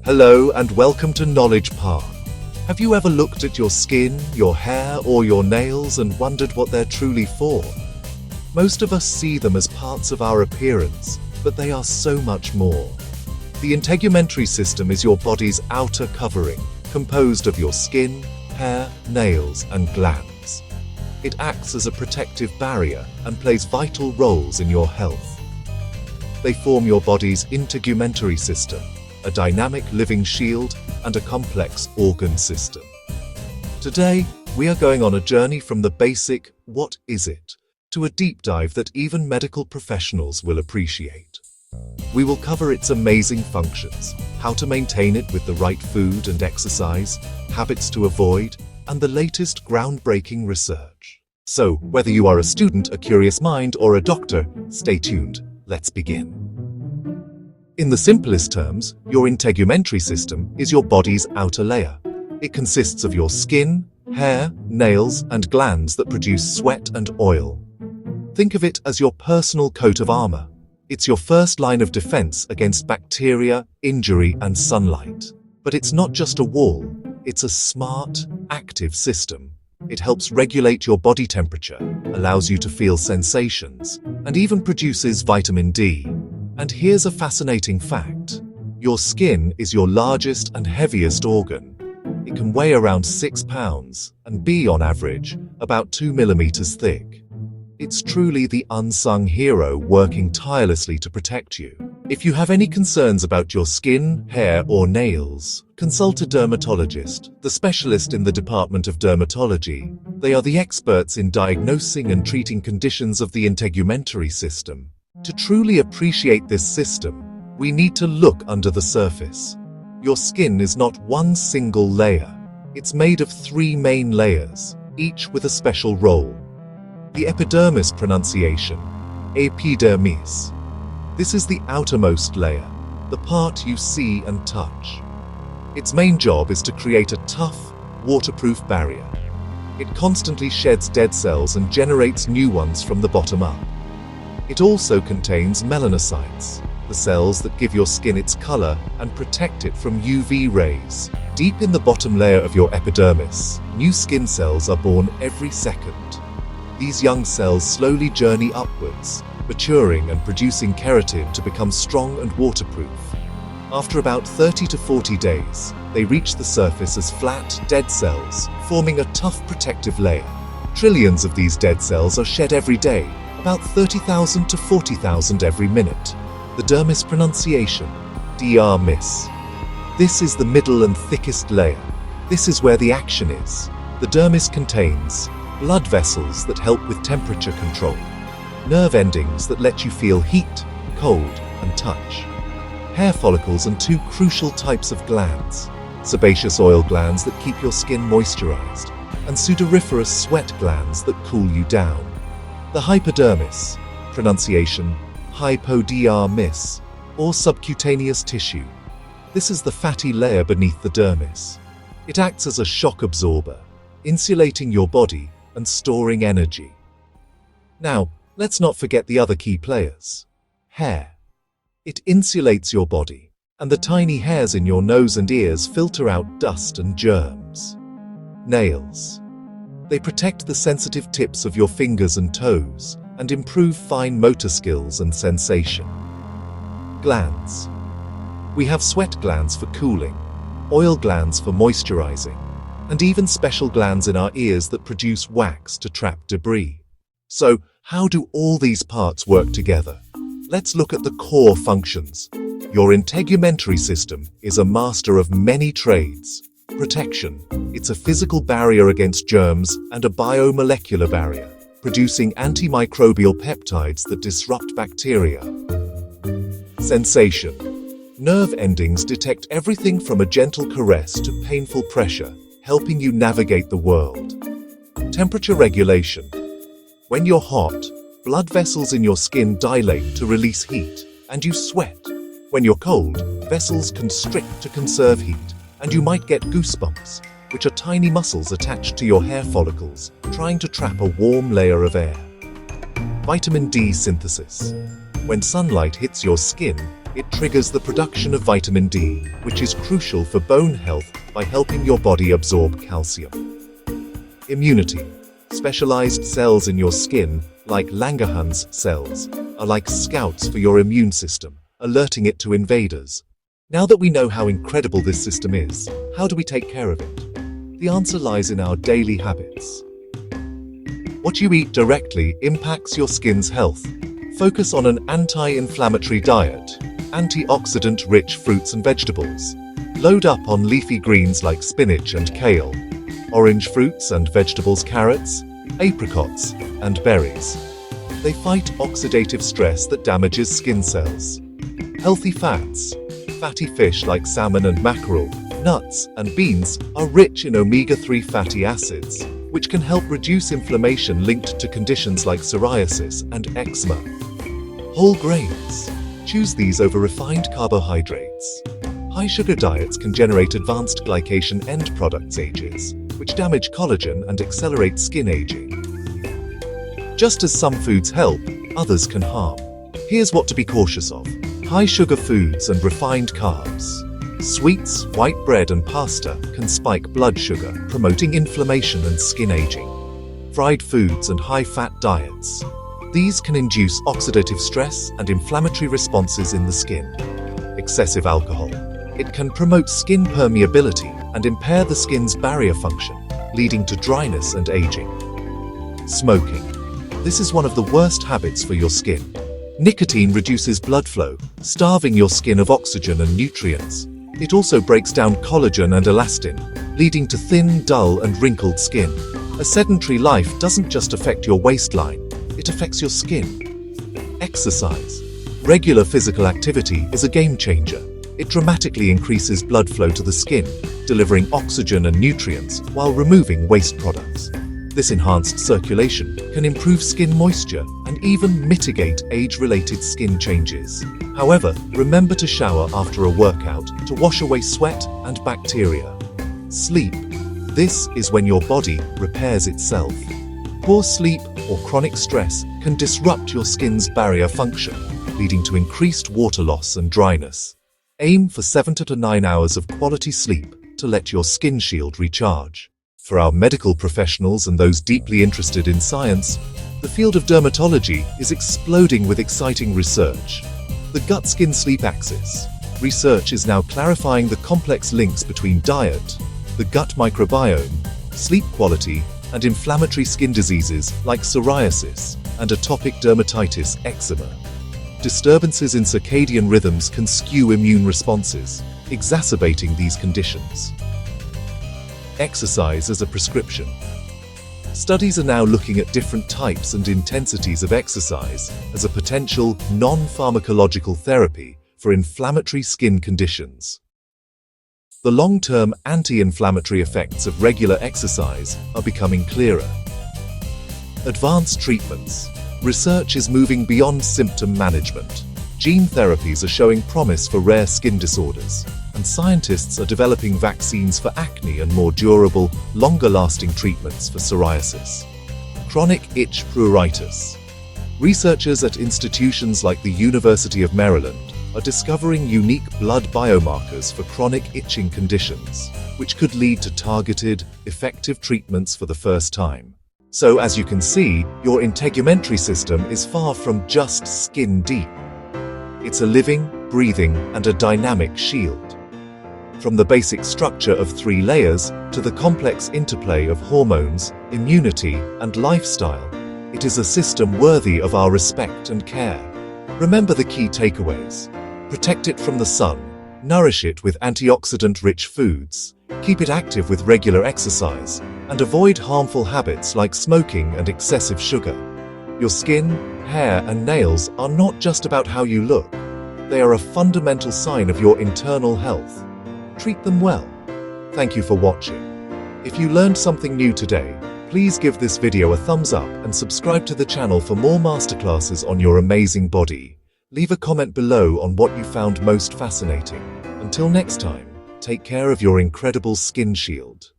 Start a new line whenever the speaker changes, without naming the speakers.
Hello and welcome to Knowledge Path. Have you ever looked at your skin, your hair, or your nails and wondered what they're truly for? Most of us see them as parts of our appearance, but they are so much more. The integumentary system is your body's outer covering, composed of your skin, hair, nails, and glands. It acts as a protective barrier and plays vital roles in your health. They form your body's integumentary system, a dynamic living shield, and a complex organ system. Today, we are going on a journey from the basic "what is it?" to a deep dive that even medical professionals will appreciate. We will cover its amazing functions, how to maintain it with the right food and exercise, habits to avoid, and the latest groundbreaking research. So, whether you are a student, a curious mind, or a doctor, stay tuned. Let's begin. In the simplest terms, your integumentary system is your body's outer layer. It consists of your skin, hair, nails, and glands that produce sweat and oil. Think of it as your personal coat of armor. It's your first line of defense against bacteria, injury, and sunlight. But it's not just a wall, it's a smart, active system. It helps regulate your body temperature, allows you to feel sensations, and even produces vitamin D. And here's a fascinating fact. Your skin is your largest and heaviest organ. It can weigh around 6 pounds and be, on average, about 2 millimeters thick. It's truly the unsung hero working tirelessly to protect you. If you have any concerns about your skin, hair, or nails, consult a dermatologist, the specialist in the Department of Dermatology. They are the experts in diagnosing and treating conditions of the integumentary system. To truly appreciate this system, we need to look under the surface. Your skin is not one single layer. It's made of 3 main layers, each with a special role. The epidermis pronunciation, Epidermis. This is the outermost layer, the part you see and touch. Its main job is to create a tough, waterproof barrier. It constantly sheds dead cells and generates new ones from the bottom up. It also contains melanocytes, the cells that give your skin its color and protect it from UV rays. Deep in the bottom layer of your epidermis, new skin cells are born every second. These young cells slowly journey upwards, maturing and producing keratin to become strong and waterproof. After about 30 to 40 days, they reach the surface as flat, dead cells, forming a tough protective layer. Trillions of these dead cells are shed every day, about 30,000 to 40,000 every minute. The dermis pronunciation, Dermis. This is the middle and thickest layer. This is where the action is. The dermis contains blood vessels that help with temperature control, nerve endings that let you feel heat, cold, and touch, hair follicles, and 2 crucial types of glands, sebaceous oil glands that keep your skin moisturized, and sudoriferous sweat glands that cool you down. The hypodermis, pronunciation Hypodermis, or subcutaneous tissue. This is the fatty layer beneath the dermis. It acts as a shock absorber, insulating your body and storing energy. Now, let's not forget the other key players. Hair. It insulates your body, and the tiny hairs in your nose and ears filter out dust and germs. Nails. They protect the sensitive tips of your fingers and toes and improve fine motor skills and sensation. Glands. We have sweat glands for cooling, oil glands for moisturizing, and even special glands in our ears that produce wax to trap debris. So, how do all these parts work together? Let's look at the core functions. Your integumentary system is a master of many trades. Protection. It's a physical barrier against germs and a biomolecular barrier, producing antimicrobial peptides that disrupt bacteria. Sensation. Nerve endings detect everything from a gentle caress to painful pressure, helping you navigate the world. Temperature regulation. When you're hot, blood vessels in your skin dilate to release heat, and you sweat. When you're cold, vessels constrict to conserve heat, and you might get goosebumps, which are tiny muscles attached to your hair follicles, trying to trap a warm layer of air. Vitamin D synthesis. When sunlight hits your skin, It triggers the production of vitamin D, which is crucial for bone health by helping your body absorb calcium. Immunity. Specialized cells in your skin, like Langerhans cells, are like scouts for your immune system, alerting it to invaders. Now that we know how incredible this system is, how do we take care of it? The answer lies in our daily habits. What you eat directly impacts your skin's health. Focus on an anti-inflammatory diet, antioxidant-rich fruits and vegetables. Load up on leafy greens like spinach and kale, orange fruits and vegetables, carrots, apricots, and berries. They fight oxidative stress that damages skin cells. Healthy fats. Fatty fish like salmon and mackerel, nuts, and beans are rich in omega-3 fatty acids, which can help reduce inflammation linked to conditions like psoriasis and eczema. Whole grains. Choose these over refined carbohydrates. High-sugar diets can generate advanced glycation end products AGEs, which damage collagen and accelerate skin aging. Just as some foods help, others can harm. Here's what to be cautious of. High-sugar foods and refined carbs. Sweets, white bread, and pasta can spike blood sugar, promoting inflammation and skin aging. Fried foods and high-fat diets. These can induce oxidative stress and inflammatory responses in the skin. Excessive alcohol. It can promote skin permeability and impair the skin's barrier function, leading to dryness and aging. Smoking. This is one of the worst habits for your skin. Nicotine reduces blood flow, starving your skin of oxygen and nutrients. It also breaks down collagen and elastin, leading to thin, dull, and wrinkled skin. A sedentary life doesn't just affect your waistline, it affects your skin. Exercise. Regular physical activity is a game changer. It dramatically increases blood flow to the skin, delivering oxygen and nutrients while removing waste products. This enhanced circulation can improve skin moisture and even mitigate age-related skin changes. However, remember to shower after a workout to wash away sweat and bacteria. Sleep. This is when your body repairs itself. Poor sleep or chronic stress can disrupt your skin's barrier function, leading to increased water loss and dryness. Aim for 7 to 9 hours of quality sleep to let your skin shield recharge. For our medical professionals and those deeply interested in science, the field of dermatology is exploding with exciting research. The gut-skin-sleep axis. Research is now clarifying the complex links between diet, the gut microbiome, sleep quality, and inflammatory skin diseases like psoriasis and atopic dermatitis, eczema. Disturbances in circadian rhythms can skew immune responses, exacerbating these conditions. Exercise as a prescription. Studies are now looking at different types and intensities of exercise as a potential non-pharmacological therapy for inflammatory skin conditions. The long-term anti-inflammatory effects of regular exercise are becoming clearer. Advanced treatments. Research is moving beyond symptom management. Gene therapies are showing promise for rare skin disorders, and scientists are developing vaccines for acne and more durable, longer-lasting treatments for psoriasis. Chronic itch pruritus. Researchers at institutions like the University of Maryland are discovering unique blood biomarkers for chronic itching conditions, which could lead to targeted, effective treatments for the first time. So, as you can see, your integumentary system is far from just skin deep. It's a living, breathing, and a dynamic shield. From the basic structure of 3 layers to the complex interplay of hormones, immunity, and lifestyle, it is a system worthy of our respect and care. Remember the key takeaways. Protect it from the sun, nourish it with antioxidant-rich foods, keep it active with regular exercise, and avoid harmful habits like smoking and excessive sugar. Your skin, hair, and nails are not just about how you look. They are a fundamental sign of your internal health. Treat them well. Thank you for watching. If you learned something new today, please give this video a thumbs up and subscribe to the channel for more masterclasses on your amazing body. Leave a comment below on what you found most fascinating. Until next time, take care of your incredible skin shield.